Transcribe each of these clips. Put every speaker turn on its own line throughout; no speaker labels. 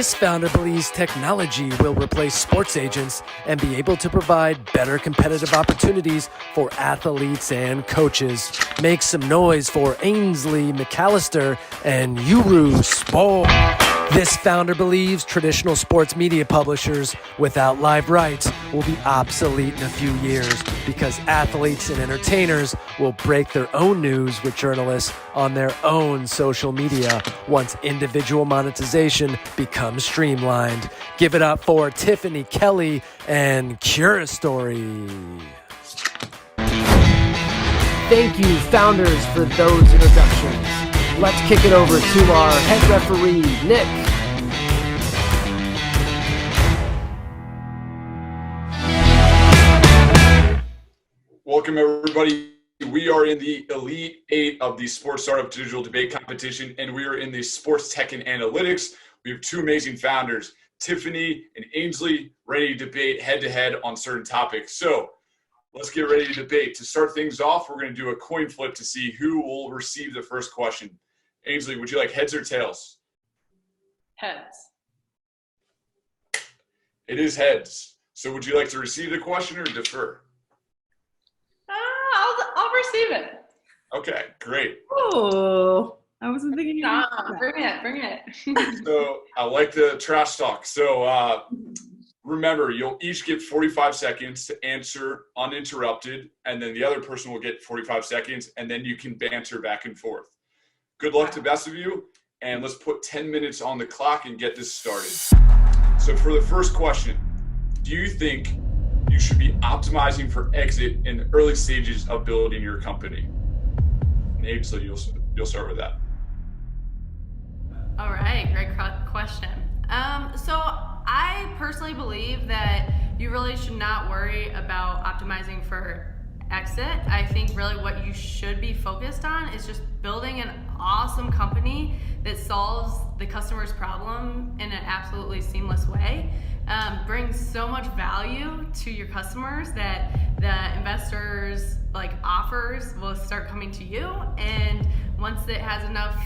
This founder believes technology will replace sports agents and be able to provide better competitive opportunities for athletes and coaches. Make some noise for Ainsley McCallister and UruSports. This founder believes traditional sports media publishers without live rights will be obsolete in a few years because athletes and entertainers will break their own news with journalists on their own social media once individual monetization becomes streamlined. Give it up for Tiffany, Kelly, and UruStory. Thank you, founders, for those introductions. Let's kick it over to our head referee, Nick.
Welcome, everybody. We are in the Elite 8 of the Sports Startup Digital Debate Competition, and we are in the Sports Tech and Analytics. We have two amazing founders, Tiffany and Ainsley, ready to debate head-to-head on certain topics. So let's get ready to debate. To start things off, we're going to do a coin flip to see who will receive the first question. Ainsley, would you like heads or tails?
Heads.
It is heads. So would you like to receive the question or defer?
I'll receive it.
Okay, great.
Oh, I wasn't thinking you
bring it.
So I like the trash talk. So remember, you'll each get 45 seconds to answer uninterrupted, and then the other person will get 45 seconds, and then you can banter back and forth. Good luck to the best of you, and let's put 10 minutes on the clock and get this started. So for the first question, do you think you should be optimizing for exit in the early stages of building your company? And Ainsley, you'll start with that.
All right, great question. So I personally believe that you really should not worry about optimizing for exit. I think really what you should be focused on is just building an awesome company that solves the customer's problem in an absolutely seamless way. Brings so much value to your customers that the investors offers will start coming to you, and once it has enough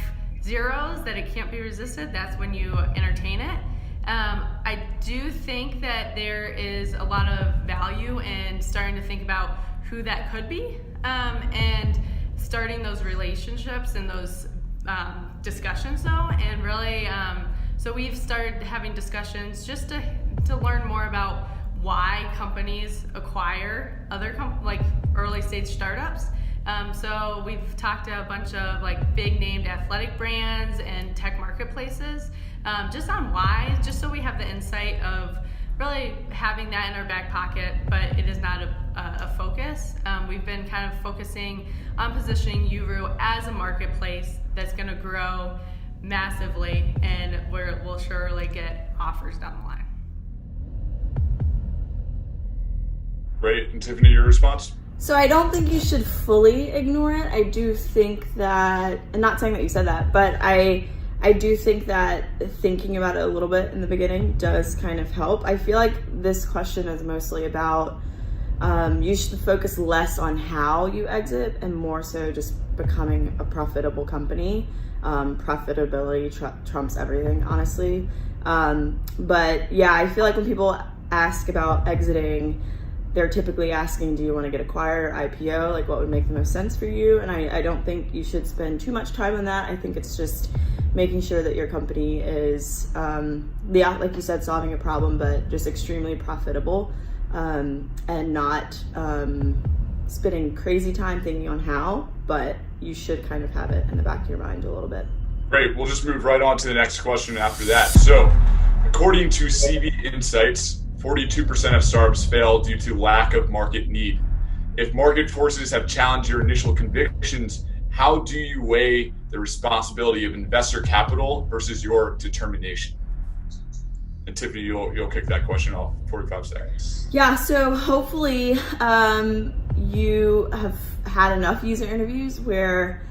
zeros that it can't be resisted, that's when you entertain it. I do think that there is a lot of value in starting to think about who that could be, and starting those relationships and those discussions though, and really so we've started having discussions just to learn more about why companies acquire other early stage startups. So we've talked to a bunch of big named athletic brands and tech marketplaces, just on why, just so we have the insight of really having that in our back pocket, but it is not a focus. We've been kind of focusing on positioning Uru as a marketplace that's going to grow massively, and we'll surely get offers down the line.
Great. And Tiffany, your response?
So I don't think you should fully ignore it. I do think that, and not saying that you said that, but I do think that thinking about it a little bit in the beginning does kind of help. I feel like this question is mostly about you should focus less on how you exit and more so just becoming a profitable company. Profitability trumps everything, honestly. But yeah, I feel like when people ask about exiting, they're typically asking, do you want to get acquired or IPO? What would make the most sense for you? And I don't think you should spend too much time on that. I think it's just making sure that your company is, like you said, solving a problem, but just extremely profitable, and not spending crazy time thinking on how, but you should kind of have it in the back of your mind a little bit.
Great. We'll just move right on to the next question after that. So according to CB Insights, 42% of startups fail due to lack of market need. If market forces have challenged your initial convictions, how do you weigh the responsibility of investor capital versus your determination? And Tiffany, you'll kick that question off. 45 seconds.
Yeah, so hopefully you have had enough user interviews where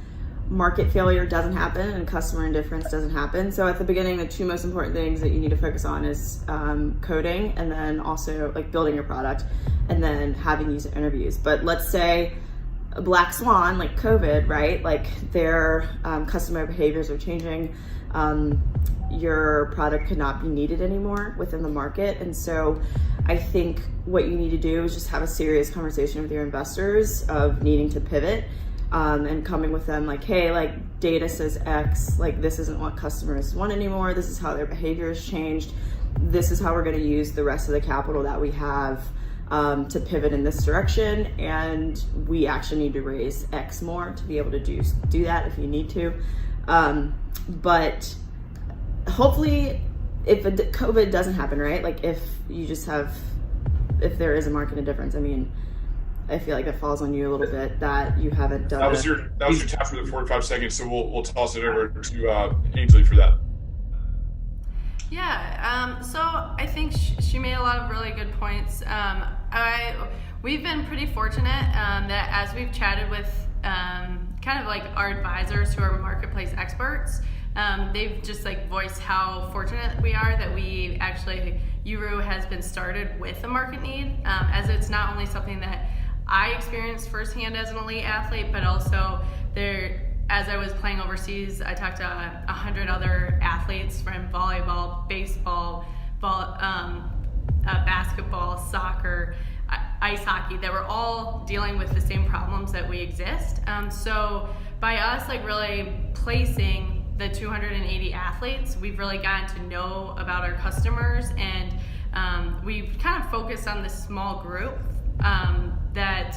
market failure doesn't happen and customer indifference doesn't happen. So at the beginning, the two most important things that you need to focus on is coding, and then also building your product, and then having user interviews. But let's say a black swan like COVID, right? Their customer behaviors are changing. your product could not be needed anymore within the market. And so I think what you need to do is just have a serious conversation with your investors of needing to pivot, and coming with them like, hey, like data says X, like this isn't what customers want anymore. This is how their behavior has changed. This is how we're going to use the rest of the capital that we have to pivot in this direction. And we actually need to raise X more to be able to do that if you need to. But hopefully if COVID doesn't happen, right? Like if there is a market difference, I mean, I feel like it falls on you a little bit that you haven't done.
That was your tap for the 45 seconds. So we'll toss it over to Ainsley for that.
Yeah. So I think she made a lot of really good points. We've been pretty fortunate that as we've chatted with kind of like our advisors who are marketplace experts, they've just like voiced how fortunate we are that we actually Uru has been started with a market need, as it's not only something that I experienced firsthand as an elite athlete, but also as I was playing overseas, I talked to 100 other athletes from volleyball, baseball, basketball, soccer, ice hockey, that were all dealing with the same problems that we exist. So by us like really placing the 280 athletes, we've really gotten to know about our customers, and we've kind of focused on this small group that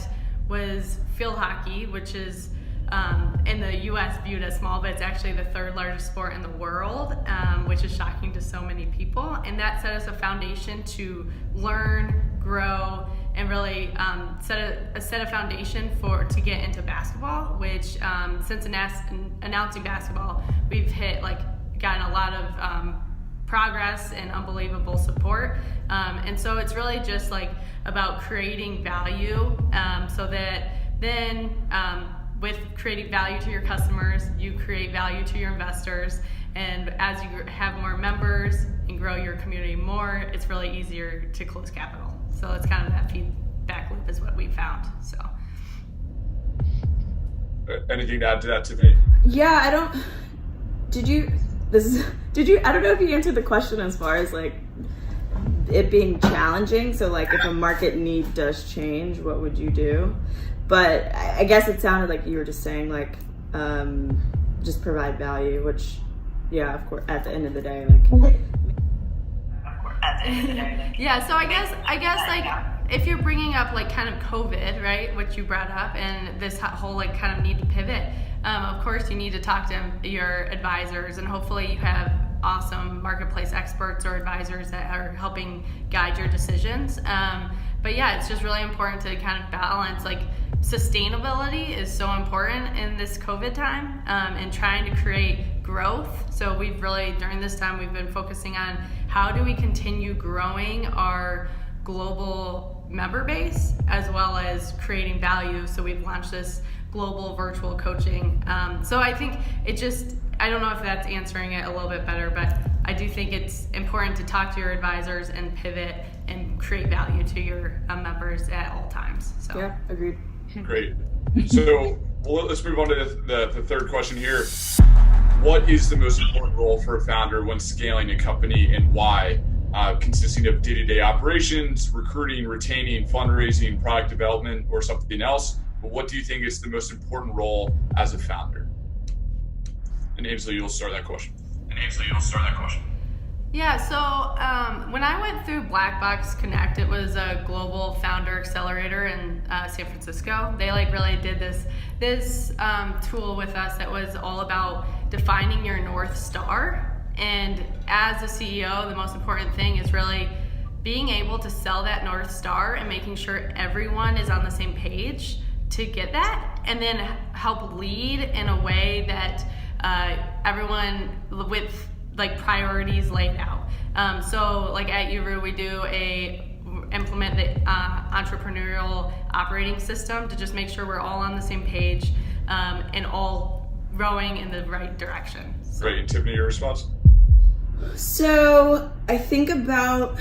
was field hockey, which is in the US viewed as small, but it's actually the third largest sport in the world, which is shocking to so many people. And that set us a foundation to learn, grow, and really set a foundation to get into basketball, which since announcing basketball, we've gotten a lot of progress and unbelievable support. And so it's really just like about creating value, so that then with creating value to your customers, you create value to your investors. And as you have more members and grow your community more, it's really easier to close capital. So it's kind of that feedback loop is what we found. So.
Anything to add to that, Tiffany?
Yeah, I don't know if you answered the question as far as like it being challenging. So like if a market need does change, what would you do? But I guess it sounded like you were just saying like just provide value, which of course at the end of the day
yeah, so I guess like if you're bringing up like kind of COVID, right, which you brought up, and this whole like kind of need to pivot, of course you need to talk to your advisors, and hopefully you have awesome marketplace experts or advisors that are helping guide your decisions. But yeah, it's just really important to kind of balance, like sustainability is so important in this COVID time, and trying to create growth. So we've really, during this time, we've been focusing on how do we continue growing our global member base as well as creating value. So we've launched this global virtual coaching. So I think I don't know if that's answering it a little bit better, but I do think it's important to talk to your advisors and pivot and create value to your members at all times. So.
Yeah, agreed.
Great. So let's move on to the third question here. What is the most important role for a founder when scaling a company, and why? Consisting of day-to-day operations, recruiting, retaining, fundraising, product development, or something else. But what do you think is the most important role as a founder? And Ainsley, you'll start that question.
Yeah, so when I went through Black Box Connect, it was a global founder accelerator in San Francisco. They like really did this tool with us that was all about defining your North Star. And as a CEO, the most important thing is really being able to sell that North Star and making sure everyone is on the same page to get that, and then help lead in a way that everyone with like priorities laid out. So like at Uru, we implement the entrepreneurial operating system to just make sure we're all on the same page and all rowing in the right direction. So.
Great. And Tiffany, your response?
So I think about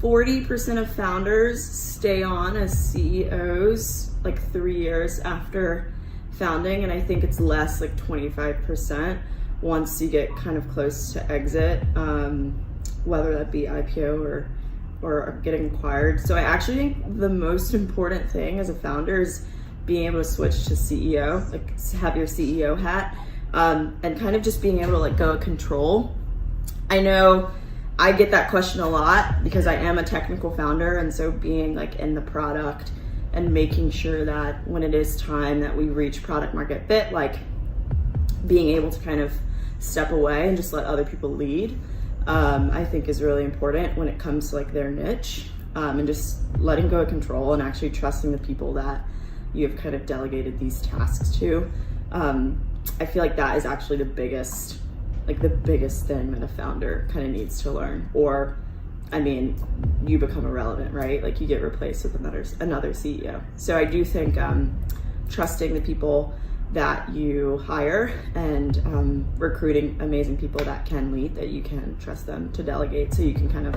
40% of founders stay on as CEOs like 3 years after founding, and I think it's less, like 25%, once you get kind of close to exit, whether that be IPO or getting acquired. So I actually think the most important thing as a founder is being able to switch to CEO, like have your CEO hat, and kind of just being able to let go of control. I know I get that question a lot because I am a technical founder, and so being like in the product and making sure that when it is time that we reach product market fit, like being able to kind of step away and just let other people lead, I think is really important when it comes to like their niche, and just letting go of control and actually trusting the people that you have kind of delegated these tasks to. I feel like that is actually the biggest thing that a founder kind of needs to learn. Or, I mean, you become irrelevant, right? Like you get replaced with another CEO. So I do think trusting the people that you hire and recruiting amazing people that can lead, that you can trust them to delegate, so you can kind of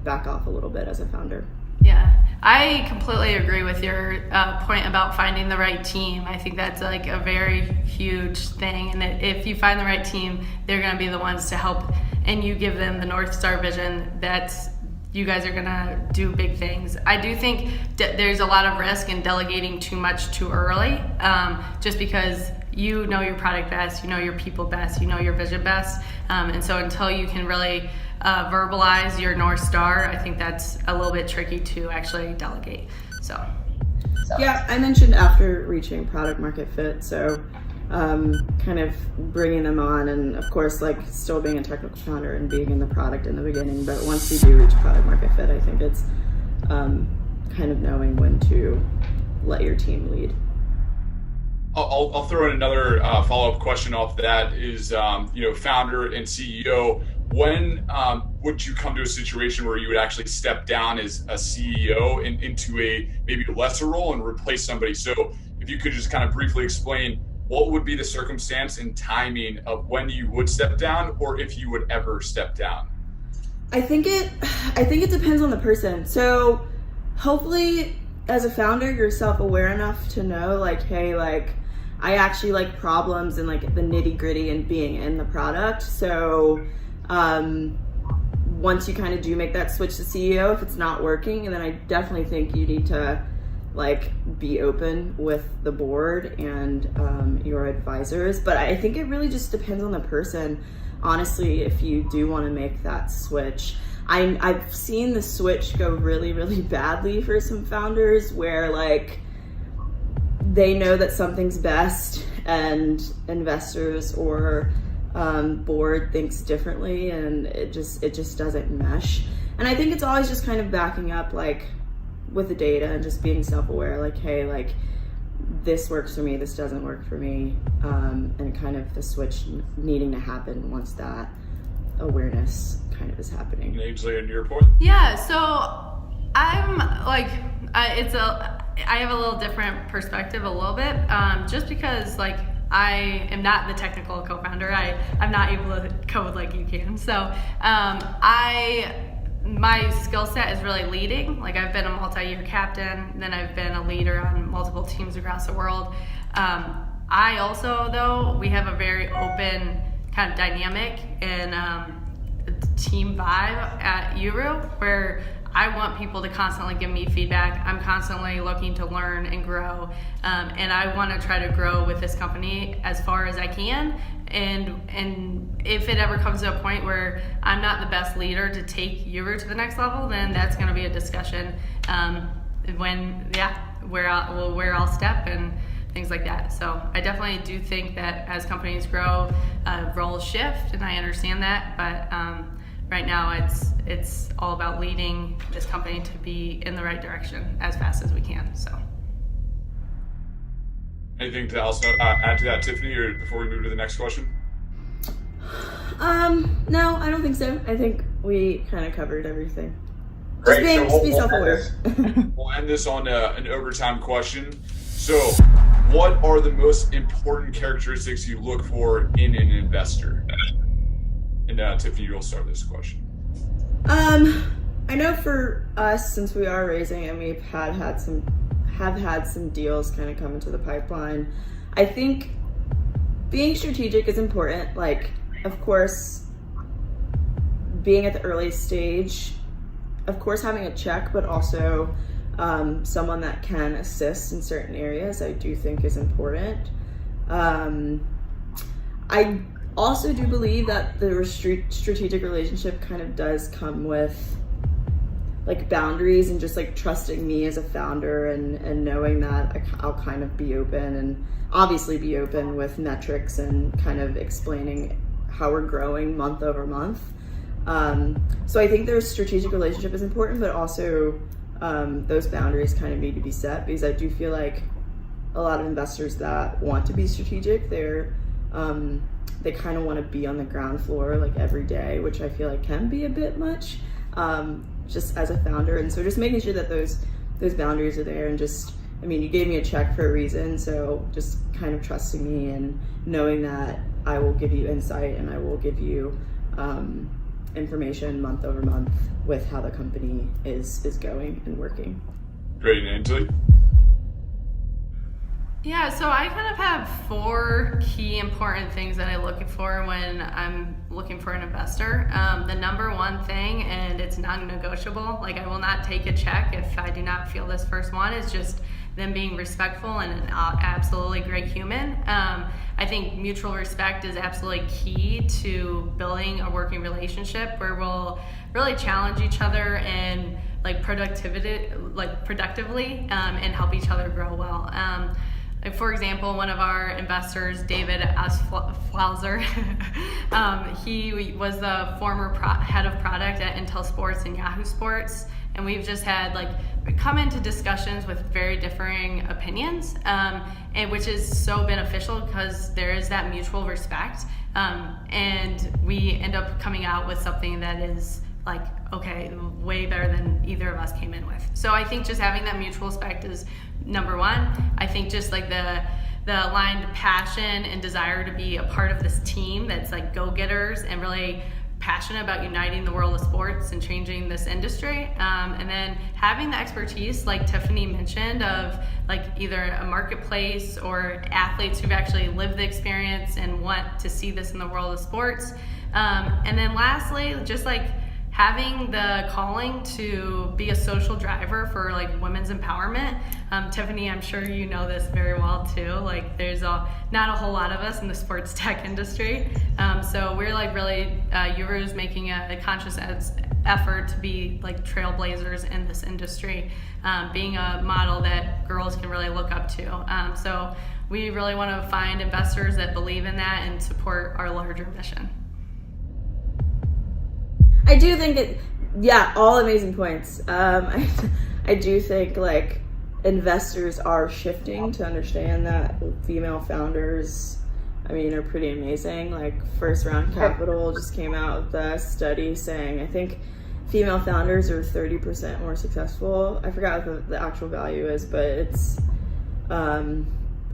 back off a little bit as a founder.
Yeah, I completely agree with your point about finding the right team. I think that's like a very huge thing, and that if you find the right team, they're going to be the ones to help, and you give them the North Star vision that's you guys are going to do big things. I do think there's a lot of risk in delegating too much too early, just because you know your product best, you know your people best, you know your vision best, and so until you can really verbalize your North Star, I think that's a little bit tricky to actually delegate. So.
Yeah, I mentioned after reaching product market fit, so kind of bringing them on, and of course like still being a technical founder and being in the product in the beginning, but once you do reach product market fit, I think it's kind of knowing when to let your team lead.
I'll throw in another follow-up question off that is, founder and CEO, when would you come to a situation where you would actually step down as a CEO into a maybe lesser role and replace somebody? So if you could just kind of briefly explain what would be the circumstance and timing of when you would step down, or if you would ever step down?
I think it depends on the person. So hopefully as a founder, you're self-aware enough to know like, hey, like I actually like problems and like the nitty gritty and being in the product. So once you kind of do make that switch to CEO, if it's not working, and then I definitely think you need to like be open with the board and your advisors. But I think it really just depends on the person, honestly, if you do want to make that switch. I've seen the switch go really, really badly for some founders where like they know that something's best and investors or board thinks differently, and it just doesn't mesh. And I think it's always just kind of backing up like with the data and just being self-aware, like, hey, like this works for me, this doesn't work for me, and kind of the switch needing to happen once that awareness kind of is happening.
Ainsley, on your point?
Yeah, so I'm like, I have a little different perspective a little bit, just because like I am not the technical co-founder. I'm not able to code like you can. So my skill set is really leading. Like I've been a multi-year captain, then I've been a leader on multiple teams across the world. I also, though, we have a very open kind of dynamic and team vibe at Uru, where I want people to constantly give me feedback. I'm constantly looking to learn and grow, and I want to try to grow with this company as far as I can. And if it ever comes to a point where I'm not the best leader to take Uru to the next level, then that's going to be a discussion where I'll step and things like that. So I definitely do think that as companies grow, roles shift, and I understand that. But right now, it's all about leading this company to be in the right direction as fast as we can. So.
Anything to also add to that, Tiffany, or before we move to the next question?
No, I don't think so. I think we kind of covered everything.
Great.
Just be self-aware.
We'll end this on an overtime question. So, what are the most important characteristics you look for in an investor? And Tiffany, you'll start this question.
I know for us, since we are raising and we've had some deals kind of come into the pipeline, I think being strategic is important. Like of course, being at the early stage, of course, having a check, but also someone that can assist in certain areas, I do think is important. I also do believe that the strategic relationship kind of does come with like boundaries and just like trusting me as a founder and knowing that I'll kind of be open and obviously be open with metrics and kind of explaining how we're growing month over month. So I think their strategic relationship is important, but also those boundaries kind of need to be set, because I do feel like a lot of investors that want to be strategic, they kind of want to be on the ground floor like every day, which I feel like can be a bit much just as a founder. And so just making sure that those boundaries are there, and just, I mean, you gave me a check for a reason, so just kind of trusting me and knowing that I will give you insight and I will give you information month over month with how the company is going and working.
Great. And Ainsley?
Yeah, so I kind of have 4 key important things that I look for when I'm looking for an investor. The number one thing, and it's non-negotiable, like I will not take a check if I do not feel this first one, is just them being respectful and an absolutely great human. I think mutual respect is absolutely key to building a working relationship where we'll really challenge each other and productively and help each other grow well. For example, one of our investors, David Asflauser, he was the former head of product at Intel Sports and Yahoo Sports, and we've just had come into discussions with very differing opinions, and which is so beneficial because there is that mutual respect, and we end up coming out with something that is okay, way better than either of us came in with. So I think just having that mutual respect is number one. I think just the aligned passion and desire to be a part of this team that's go-getters and really passionate about uniting the world of sports and changing this industry. And then having the expertise, like Tiffany mentioned, of either a marketplace or athletes who've actually lived the experience and want to see this in the world of sports. And then lastly, just having the calling to be a social driver for women's empowerment. Tiffany, I'm sure you know this very well too. There's not a whole lot of us in the sports tech industry. So we're really, Uru's making a conscious effort to be trailblazers in this industry, being a model that girls can really look up to. So we really want to find investors that believe in that and support our larger mission.
I do think all amazing points. I do think investors are shifting to understand that female founders, are pretty amazing. First Round Capital just came out with a study saying, I think female founders are 30% more successful. I forgot what the actual value is, but it's,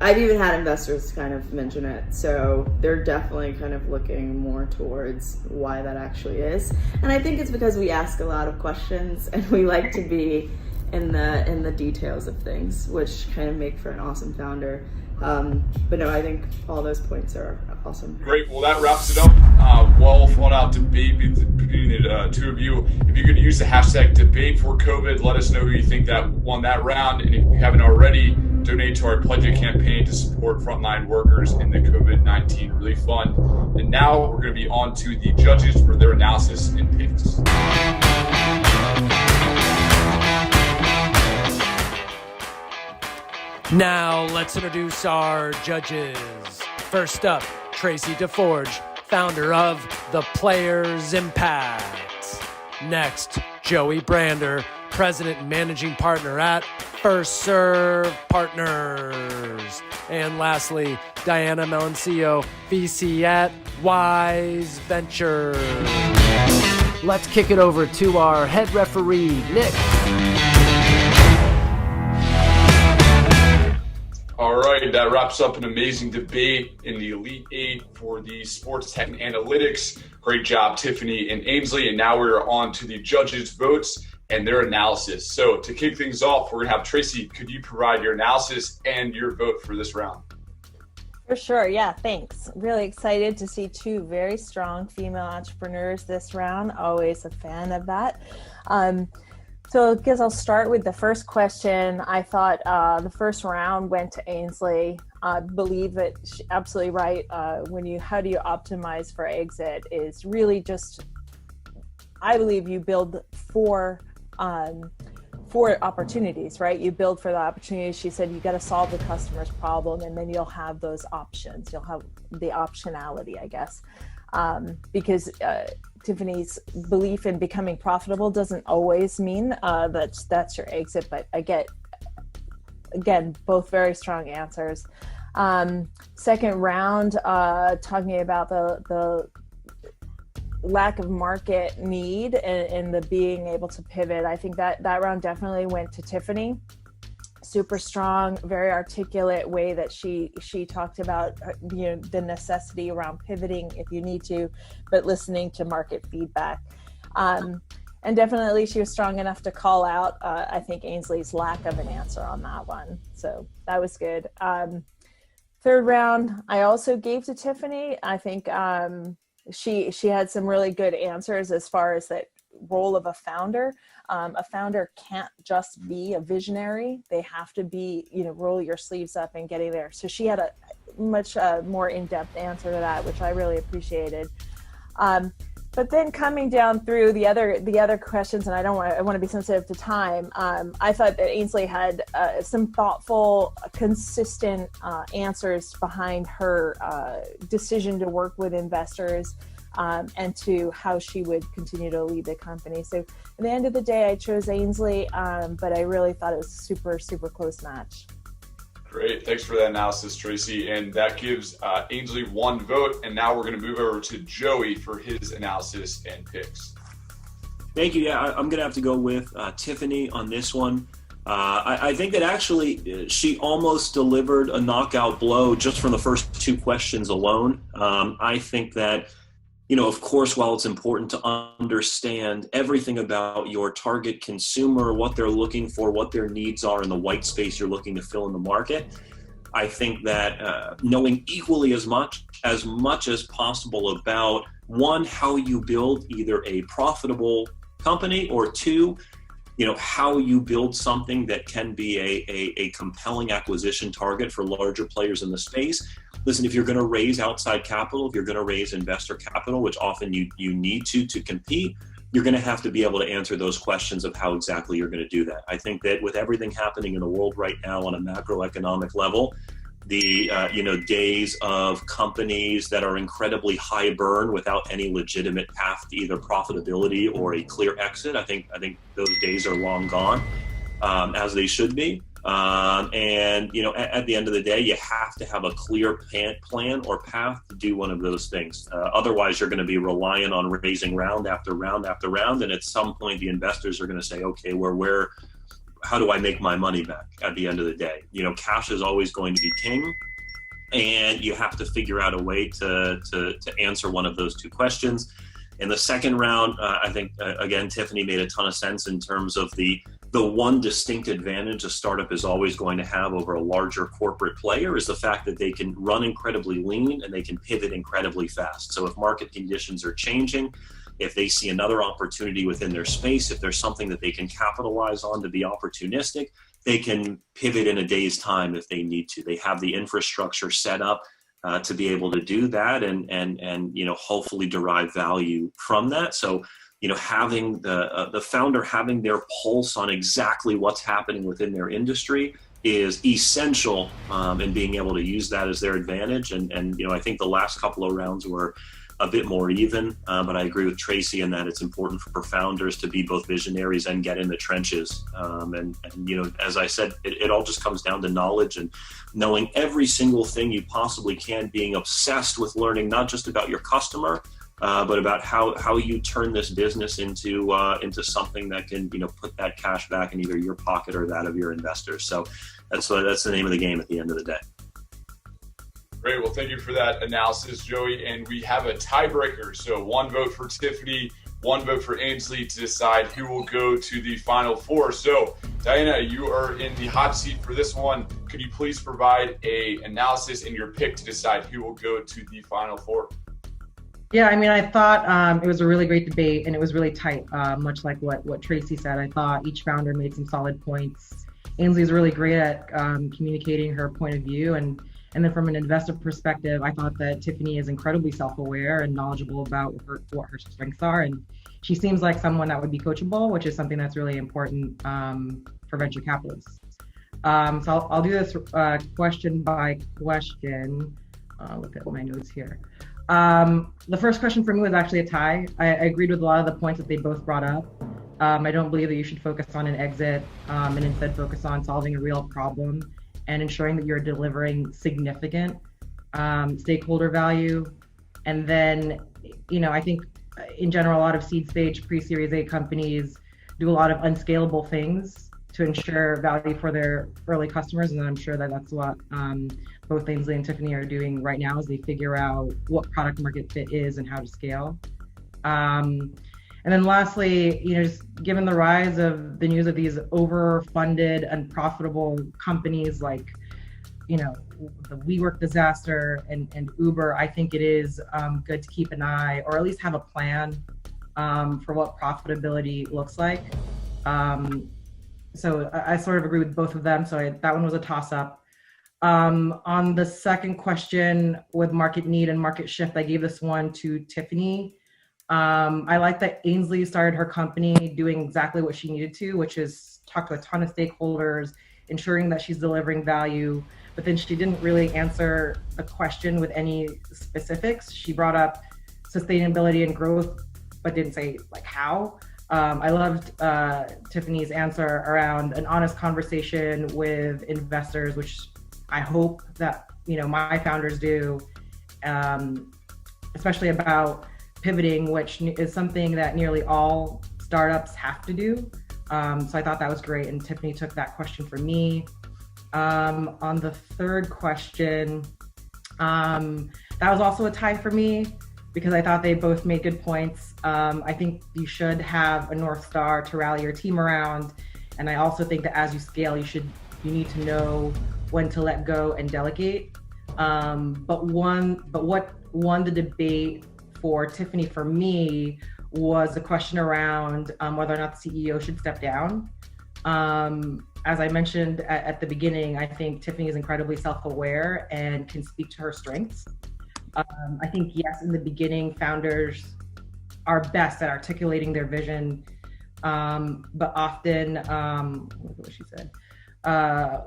I've even had investors kind of mention it, so they're definitely kind of looking more towards why that actually is. And I think it's because we ask a lot of questions and we like to be in the details of things, which kind of make for an awesome founder. But no, I think all those points are awesome.
Great. Well, that wraps it up. Well thought out debate between the two of you. If you could use the hashtag debate for COVID, let us know who you think that won that round. And if you haven't already, donate to our Pledge It campaign to support frontline workers in the COVID-19 Relief Fund. And now we're going to be on to the judges for their analysis and picks.
Now let's introduce our judges. First up, Tracy Deforge, founder of The Players Impact. Next, Joey Brander, president and managing partner at First Serve Partners. And lastly, Diana Melencio, VC at Wise Ventures. Let's kick it over to our head referee, Nick.
All right, that wraps up an amazing debate in the Elite Eight for the Sports Tech and Analytics. Great job, Tiffany and Ainsley. And now we're on to the judges' votes and their analysis. So to kick things off, we're going to have Tracy. Could you provide your analysis and your vote for this round?
For sure. Yeah, thanks. Really excited to see two very strong female entrepreneurs this round. Always a fan of that. So I guess I'll start with the first question. I thought the first round went to Ainsley. I believe that she's absolutely right. How do you optimize for exit is really just, I believe you build for opportunities, right? You build for the opportunities. She said you got to solve the customer's problem, and then you'll have those options. You'll have the optionality, I guess, because Tiffany's belief in becoming profitable doesn't always mean that's your exit. But again, both very strong answers. Second round, talking about the lack of market need and the being able to pivot. I think that round definitely went to Tiffany. Super strong, very articulate way that she talked about the necessity around pivoting if you need to, but listening to market feedback. And definitely she was strong enough to call out, I think, Ainsley's lack of an answer on that one. So that was good. Third round, I also gave to Tiffany. I think she had some really good answers as far as that role of a founder. A founder can't just be a visionary. They have to be, roll your sleeves up and getting there. So she had a much more in-depth answer to that, which I really appreciated. But then coming down through the other questions, and I want to be sensitive to time. I thought that Ainsley had some thoughtful, consistent answers behind her decision to work with investors and to how she would continue to lead the company. So at the end of the day, I chose Ainsley, but I really thought it was a super, super close match.
Great. Thanks for that analysis, Tracy. And that gives Ainsley 1 vote. And now we're going to move over to Joey for his analysis and picks.
Thank you. Yeah, I'm going to have to go with Tiffany on this one. I think that actually she almost delivered a knockout blow just from the first 2 questions alone. I think that, of course, while it's important to understand everything about your target consumer, what they're looking for, what their needs are, and the white space you're looking to fill in the market, I think that knowing equally as much as possible about, 1, how you build either a profitable company, or 2, how you build something that can be a compelling acquisition target for larger players in the space. Listen, if you're going to raise outside capital, if you're going to raise investor capital, which often you need to compete, you're going to have to be able to answer those questions of how exactly you're going to do that. I think that with everything happening in the world right now on a macroeconomic level, the days of companies that are incredibly high burn without any legitimate path to either profitability or a clear exit, I think those days are long gone, as they should be. And at the end of the day, you have to have a clear plan or path to do one of those things. Otherwise, you're going to be reliant on raising round after round after round, and at some point, the investors are going to say, "Okay, how do I make my money back?" At the end of the day, cash is always going to be king, and you have to figure out a way to answer one of those 2 questions. In the second round, I think, again, Tiffany made a ton of sense in terms of the one distinct advantage a startup is always going to have over a larger corporate player is the fact that they can run incredibly lean and they can pivot incredibly fast. So if market conditions are changing, if they see another opportunity within their space, if there's something that they can capitalize on to be opportunistic, they can pivot in a day's time if they need to. They have the infrastructure set up to be able to do that and hopefully derive value from that. So having the founder having their pulse on exactly what's happening within their industry is essential in being able to use that as their advantage. And I think the last couple of rounds were a bit more even, but I agree with Tracy in that it's important for founders to be both visionaries and get in the trenches. And as I said, it all just comes down to knowledge and knowing every single thing you possibly can, being obsessed with learning not just about your customer, but about how you turn this business into something that can put that cash back in either your pocket or that of your investors. So that's the name of the game at the end of the day.
Great. Well, thank you for that analysis, Joey. And we have a tiebreaker. So 1 vote for Tiffany, 1 vote for Ainsley to decide who will go to the Final Four. So, Diana, you are in the hot seat for this one. Could you please provide a analysis and your pick to decide who will go to the Final Four?
Yeah, I mean, I thought it was a really great debate, and it was really tight, much like what Tracy said. I thought each founder made some solid points. Ainsley's really great at communicating her point of view, and then from an investor perspective, I thought that Tiffany is incredibly self-aware and knowledgeable about what her strengths are, and she seems like someone that would be coachable, which is something that's really important for venture capitalists. So I'll do this question by question. Look at my notes here. The first question for me was actually a tie. I agreed with a lot of the points that they both brought up. I don't believe that you should focus on an exit and instead focus on solving a real problem and ensuring that you're delivering significant stakeholder value. And then, I think in general, a lot of seed stage pre-Series A companies do a lot of unscalable things to ensure value for their early customers. And I'm sure that that's what both Ainsley and Tiffany are doing right now as they figure out what product market fit is and how to scale. And then lastly, just given the rise of the news of these overfunded, unprofitable companies like, the WeWork disaster and Uber, I think it is good to keep an eye, or at least have a plan for what profitability looks like. So I sort of agree with both of them. So that one was a toss-up. On the second question with market need and market shift, I gave this one to Tiffany. I like that Ainsley started her company doing exactly what she needed to, which is talk to a ton of stakeholders, ensuring that she's delivering value. But then she didn't really answer the question with any specifics. She brought up sustainability and growth, but didn't say how. I loved Tiffany's answer around an honest conversation with investors, which I hope that my founders do, especially about pivoting, which is something that nearly all startups have to do. So I thought that was great, and Tiffany took that question from me. On the third question, that was also a tie for me because I thought they both made good points. I think you should have a North Star to rally your team around. And I also think that as you scale, you need to know when to let go and delegate. But what won the debate for Tiffany for me was the question around whether or not the CEO should step down. As I mentioned at the beginning, I think Tiffany is incredibly self-aware and can speak to her strengths. I think, yes, in the beginning, founders are best at articulating their vision, but often, what she said,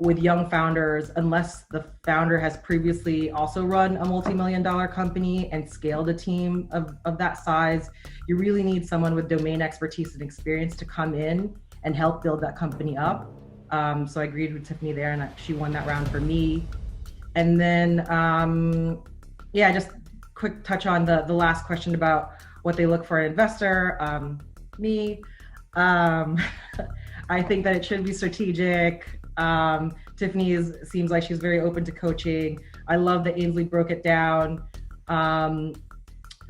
with young founders, unless the founder has previously also run a multi-million-dollar company and scaled a team of that size, you really need someone with domain expertise and experience to come in and help build that company up. So I agreed with Tiffany there, and she won that round for me. And then, just quick touch on the last question about what they look for an investor. Me, I think that it should be strategic. Tiffany seems like she's very open to coaching. I love that Ainsley broke it down.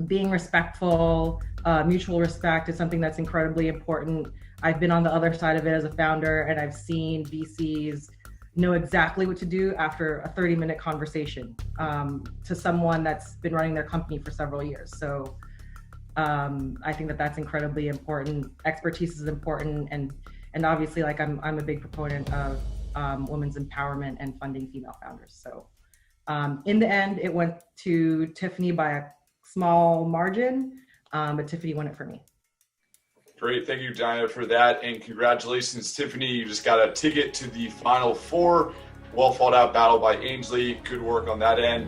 Being respectful, mutual respect is something that's incredibly important. I've been on the other side of it as a founder, and I've seen VCs know exactly what to do after a 30-minute conversation to someone that's been running their company for several years. So I think that that's incredibly important. Expertise is important, and obviously, like I'm a big proponent of women's empowerment and funding female founders. So in the end, it went to Tiffany by a small margin, but Tiffany won it for me.
Great. Thank you, Diana, for that. And congratulations, Tiffany. You just got a ticket to the Final Four. Well fought out battle by Ainsley. Good work on that end.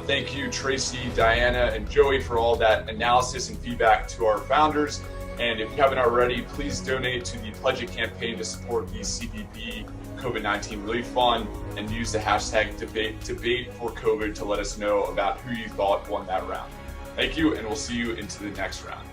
Thank you, Tracy, Diana, and Joey for all that analysis and feedback to our founders. And if you haven't already, please donate to the Pledge It campaign to support the CBP COVID-19 Relief Fund and use the hashtag debate for COVID to let us know about who you thought won that round. Thank you, and we'll see you into the next round.